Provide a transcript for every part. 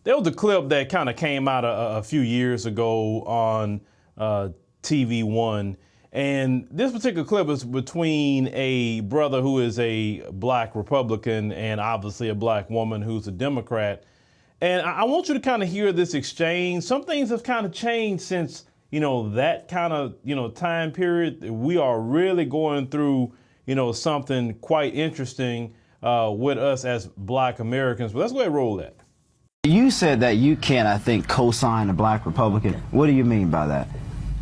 There was a clip that kind of came out a few years ago on TV One. And this particular clip is between a brother who is a black Republican and obviously a black woman who's a Democrat. And I want you to kind of hear this exchange. Some things have kind of changed since, that kind of, time period. We are really going through, something quite interesting with us as black Americans. But let's go ahead and roll that. You said that you can't, I think, co-sign a black Republican. What do you mean by that?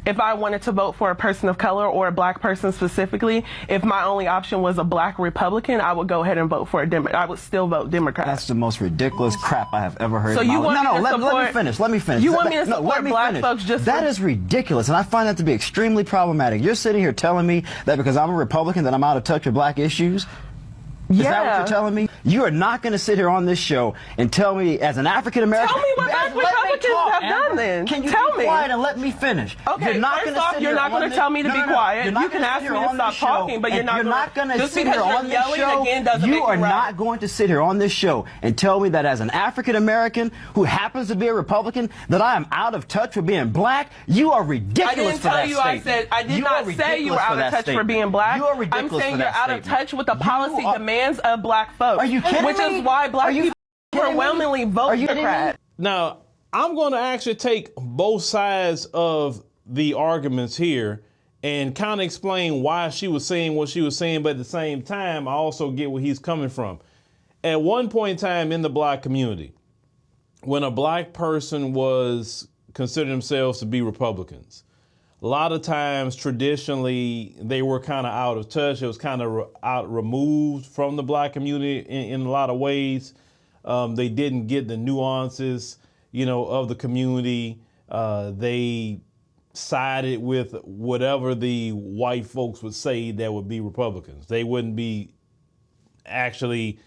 If I wanted to vote for a person of color or a black person specifically, if my only option was a black Republican, I would go ahead and vote for a Democrat. I would still vote Democrat. That's the most ridiculous crap I have ever heard. So you want me to let me finish. You want me to support black folks just That is ridiculous, and I find that to be extremely problematic. You're sitting here telling me that because I'm a Republican that I'm out of touch with black issues? Is that what you're telling me? You are not going to sit here on this show and tell me, as an African American. Tell me what black Republicans have done then. Can you tell be quiet and let me finish? Okay, first off, you're not going to tell me to be quiet. You can ask me to stop talking, but you're not going to sit here on this show. You are not going to sit here on this show and tell me that as an African American who happens to be a Republican that I am out of touch with being black. You are ridiculous for that statement. I did not say you were out of touch for being black. You are ridiculous. I'm saying you're out of touch with the policy demands of black folks. Are you kidding Which me? is why black people overwhelmingly vote Democrat. Now, I'm going to actually take both sides of the arguments here and kind of explain why she was saying what she was saying, but at the same time, I also get where he's coming from. At one point in time in the black community, when a black person was considered themselves to be Republicans, a lot of times, traditionally, they were kind of out of touch. It was kind of removed from the black community in a lot of ways. They didn't get the nuances, of the community. They sided with whatever the white folks would say that would be Republicans. They wouldn't be actually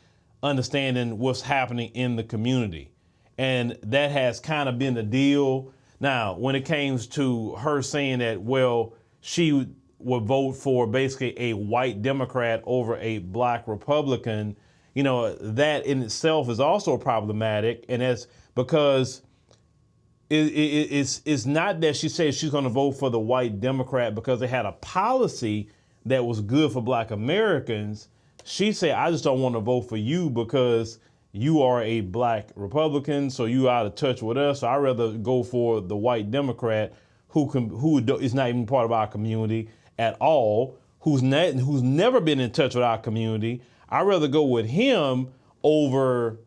understanding what's happening in the community. And that has kind of been the deal. Now, when it came to her saying that, well, she would vote for basically a white Democrat over a black Republican, that in itself is also problematic. And that's because it's not that she says she's going to vote for the white Democrat because they had a policy that was good for black Americans. She said, I just don't want to vote for you because you are a black Republican, so you out of touch with us. So I'd rather go for the white Democrat who is not even part of our community at all, who's never been in touch with our community. I'd rather go with him over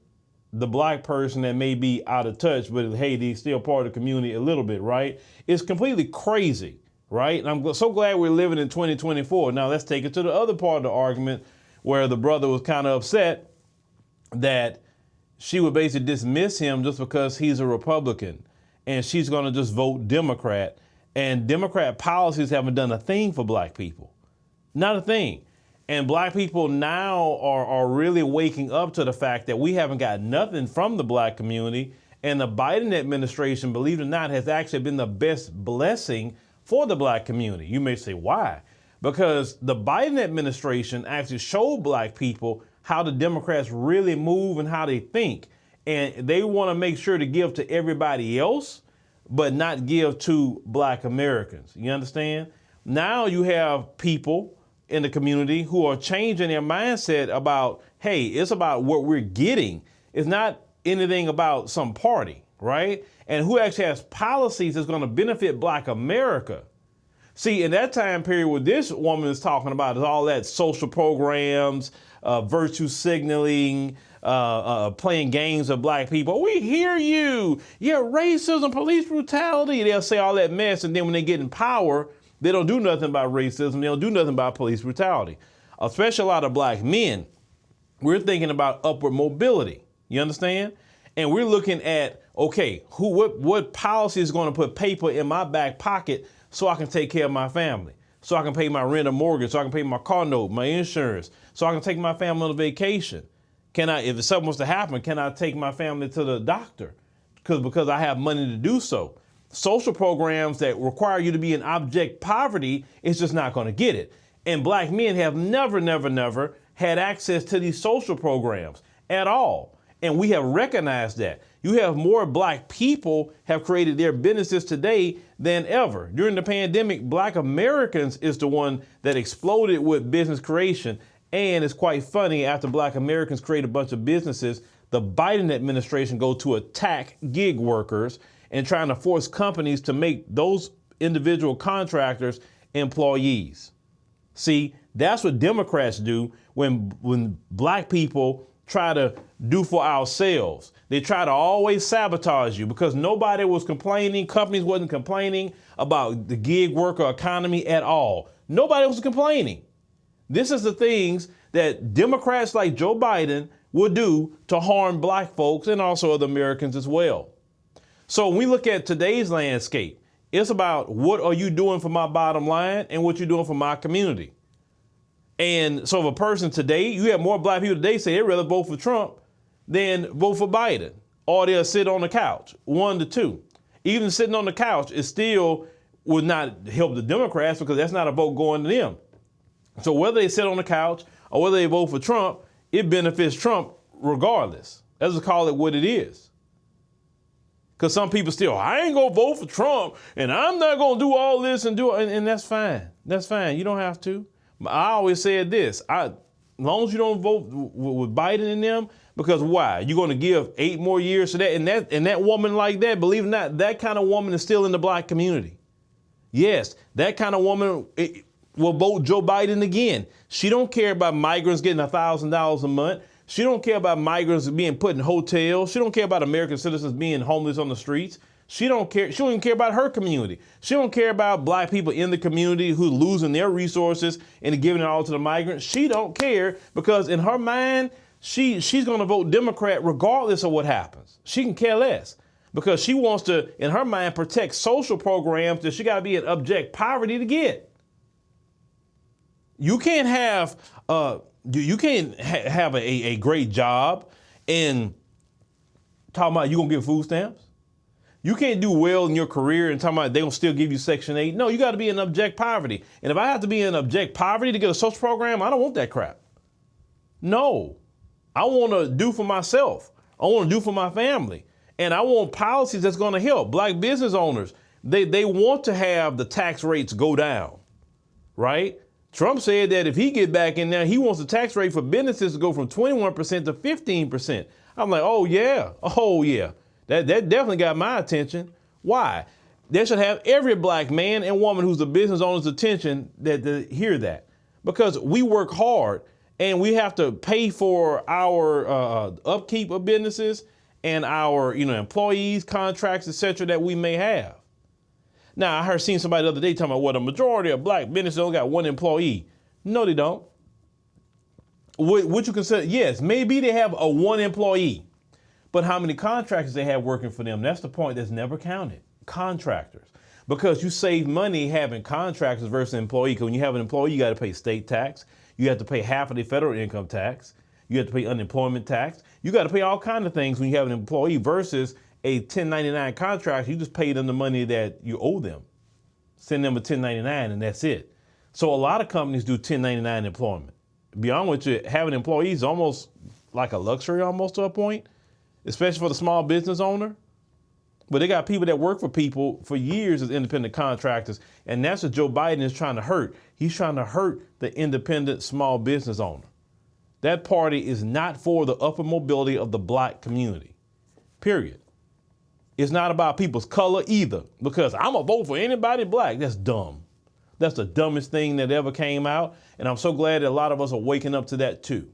the black person that may be out of touch, but hey, he's still part of the community a little bit, right? It's completely crazy, right? And I'm so glad we're living in 2024. Now let's take it to the other part of the argument where the brother was kind of upset that she would basically dismiss him just because he's a Republican and she's going to just vote Democrat. And Democrat policies haven't done a thing for black people. Not a thing. And black people now are really waking up to the fact that we haven't got nothing from the black community. And the Biden administration, believe it or not, has actually been the best blessing for the black community. You may say, why? Because the Biden administration actually showed black people how the Democrats really move and how they think. And they want to make sure to give to everybody else, but not give to black Americans. You understand? Now you have people in the community who are changing their mindset about, hey, it's about what we're getting. It's not anything about some party, right? And who actually has policies that's going to benefit black America. See, in that time period, what this woman is talking about is all that social programs, virtue signaling, playing games of black people. We hear you. Yeah, racism, police brutality. They'll say all that mess. And then when they get in power, they don't do nothing about racism. They don't do nothing about police brutality. Especially a lot of black men. We're thinking about upward mobility. You understand? And we're looking at, okay, what policy is going to put paper in my back pocket so I can take care of my family, so I can pay my rent or mortgage, so I can pay my car note, my insurance, so I can take my family on a vacation. If something was to happen, can I take my family to the doctor? Because I have money to do so. Social programs that require you to be in abject poverty is just not going to get it. And black men have never had access to these social programs at all. And we have recognized that. You have more black people have created their businesses today than ever. During the pandemic, black Americans is the one that exploded with business creation. And it's quite funny, after black Americans create a bunch of businesses, the Biden administration go to attack gig workers and trying to force companies to make those individual contractors employees. See, that's what Democrats do when black people try to do for ourselves. They try to always sabotage you because nobody was complaining. Companies wasn't complaining about the gig worker economy at all. Nobody was complaining. This is the things that Democrats like Joe Biden will do to harm black folks and also other Americans as well. So when we look at today's landscape, it's about what are you doing for my bottom line and what you're doing for my community. And so if a person today, you have more black people today say they'd rather vote for Trump than vote for Biden, or they'll sit on the couch, 1 to 2. Even sitting on the couch, it still would not help the Democrats because that's not a vote going to them. So whether they sit on the couch or whether they vote for Trump, it benefits Trump regardless. Let's just call it what it is. Because some people still, I ain't going to vote for Trump and I'm not going to do all this and that's fine. That's fine. You don't have to. I always said this, as long as you don't vote with Biden and them, because why? You're going to give 8 more years to that. And that woman like that, believe it or not, that kind of woman is still in the black community. Yes, that kind of woman will vote Joe Biden again. She don't care about migrants getting $1,000 a month. She don't care about migrants being put in hotels. She don't care about American citizens being homeless on the streets. She don't care. She don't even care about her community. She don't care about black people in the community who are losing their resources and giving it all to the migrants. She don't care because in her mind, she's going to vote Democrat regardless of what happens. She can care less because she wants to, in her mind, protect social programs that she got to be in abject poverty to get. You can't have a great job and talking about you gonna get food stamps. You can't do well in your career and talking about they gonna still give you Section 8. No, you got to be in abject poverty. And if I have to be in abject poverty to get a social program, I don't want that crap. No, I want to do for myself. I want to do for my family, and I want policies that's going to help black business owners. They want to have the tax rates go down, right? Trump said that if he get back in there, he wants the tax rate for businesses to go from 21% to 15%. I'm like, oh yeah. That definitely got my attention. Why? They should have every black man and woman who's a business owner's attention to hear that. Because we work hard and we have to pay for our upkeep of businesses and our employees, contracts, etc. that we may have. Now, I seen somebody the other day talking about, the majority of black businesses only got 1 employee. No, they don't. What you consider, yes, maybe they have a 1 employee, but how many contractors they have working for them? That's the point that's never counted. Contractors. Because you save money having contractors versus an employee. Because when you have an employee, you got to pay state tax. You have to pay half of the federal income tax. You have to pay unemployment tax. You got to pay all kinds of things when you have an employee versus a 1099 contract. You just pay them the money that you owe them. Send them a 1099 and that's it. So a lot of companies do 1099 employment. Beyond which, having employees is almost like a luxury almost to a point, especially for the small business owner. But they got people that work for people for years as independent contractors. And that's what Joe Biden is trying to hurt. He's trying to hurt the independent small business owner. That party is not for the upper mobility of the black community, period. It's not about people's color either, because I'm going to vote for anybody black. That's dumb. That's the dumbest thing that ever came out. And I'm so glad that a lot of us are waking up to that too.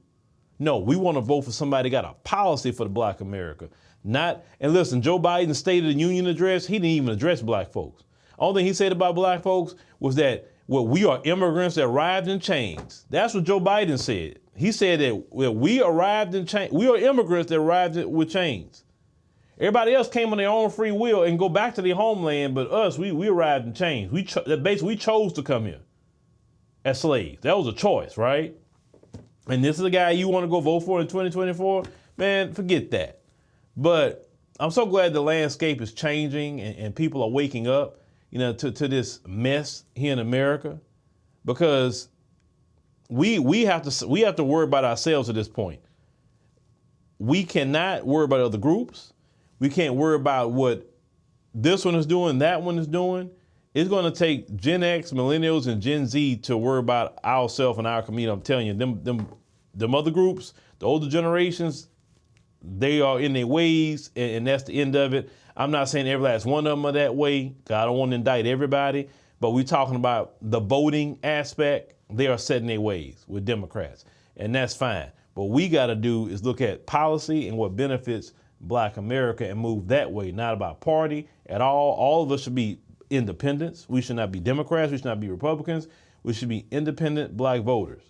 No, we want to vote for somebody that got a policy for the black America. And listen, Joe Biden's State of the Union address, he didn't even address black folks. All thing he said about black folks was that, we are immigrants that arrived in chains. That's what Joe Biden said. He said that we arrived in chains. We are immigrants that arrived with chains. Everybody else came on their own free will and go back to their homeland, but us, we arrived in chains. We chose to come here as slaves. That was a choice, right? And this is the guy you want to go vote for in 2024? Man, forget that. But I'm so glad the landscape is changing and people are waking up, to this mess here in America, because we have to worry about ourselves at this point. we cannot worry about other groups. We can't worry about what this one is doing, that one is doing. It's going to take Gen X, millennials, and Gen Z to worry about ourselves and our community. I'm telling you, them other groups, the older generations, they are in their ways, and that's the end of it. I'm not saying every last one of them are that way. I don't want to indict everybody, but we're talking about the voting aspect. They are set in their ways with Democrats, and that's fine. What we got to do is look at policy and what benefits Black America and move that way, not about party at all. All of us should be independents. We should not be Democrats. We should not be Republicans. We should be independent Black voters.